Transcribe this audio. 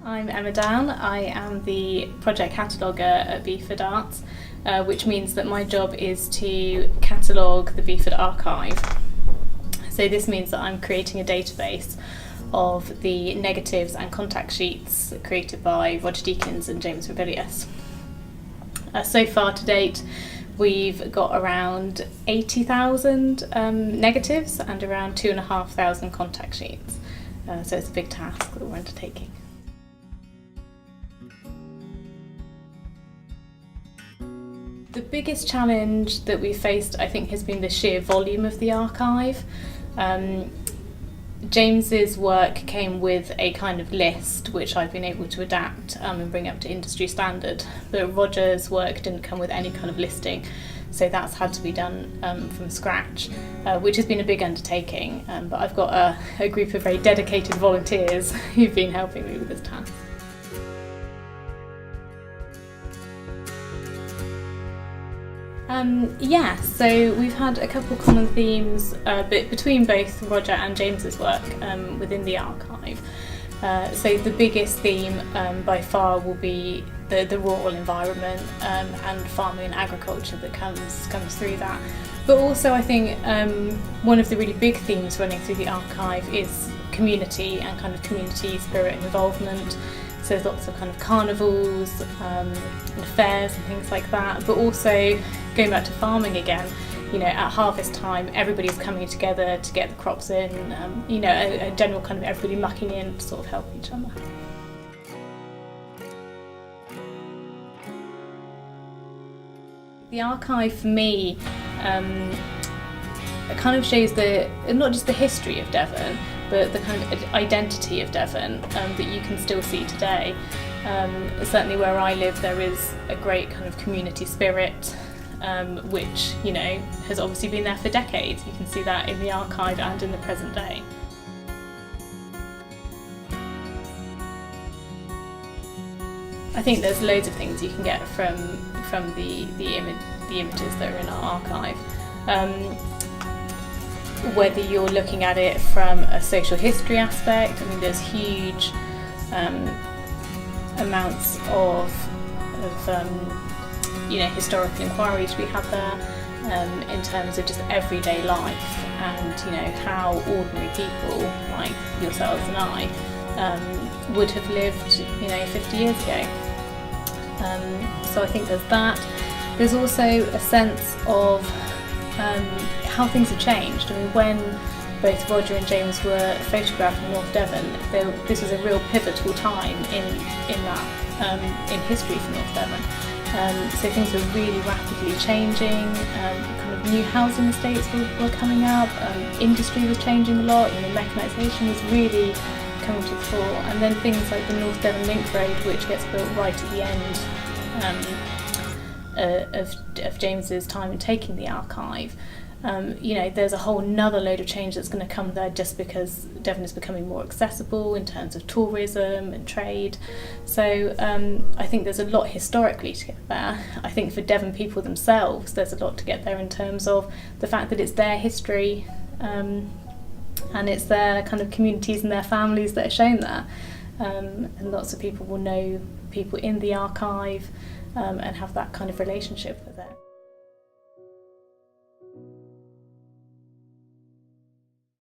I'm Emma Down. I am the project cataloguer at Beaford Arts, which means that my job is to catalogue the Beaford archive. So this means that I'm creating a database of the negatives and contact sheets created by Roger Deakins and James Ravilious. So far to date, we've got around 80,000 negatives and around 2,500 contact sheets. So it's a big task that we're undertaking. The biggest challenge that we've faced, I think, has been the sheer volume of the archive. James's work came with a kind of list which I've been able to adapt and bring up to industry standard, but Roger's work didn't come with any kind of listing, so that's had to be done from scratch, which has been a big undertaking, but I've got a group of very dedicated volunteers who've been helping me with this task. So we've had a couple common themes between both Roger and James's work within the archive. So the biggest theme by far will be the rural environment and farming and agriculture that comes through that. But also I think one of the really big themes running through the archive is community and kind of community spirit and involvement. So there's lots of kind of carnivals and fairs and things like that, but also going back to farming again, you know, at harvest time everybody's coming together to get the crops in, you know, a general kind of everybody mucking in to sort of help each other. The archive for me it kind of shows not just the history of Devon, but the kind of identity of Devon that you can still see today. Certainly where I live there is a great kind of community spirit which, you know, has obviously been there for decades. You can see that in the archive and in the present day. I think there's loads of things you can get from the images that are in our archive. Whether you're looking at it from a social history aspect, I mean there's huge amounts of you know, historical inquiries we have there in terms of just everyday life and, you know, how ordinary people like yourselves and I would have lived, you know, 50 years ago. So I think there's that. There's also a sense of how things have changed. I mean, when both Roger and James were photographing North Devon, this was a real pivotal time in that in history for North Devon. So things were really rapidly changing. Kind of new housing estates were coming up. Industry was changing a lot. You know, mechanisation was really coming to the fore. And then things like the North Devon Link Road, which gets built right at the end of James's time in taking the archive. You know, there's a whole nother load of change that's going to come there just because Devon is becoming more accessible in terms of tourism and trade. So I think there's a lot historically to get there. I think for Devon people themselves there's a lot to get there in terms of the fact that it's their history and it's their kind of communities and their families that are shown there. And lots of people will know people in the archive and have that kind of relationship with it.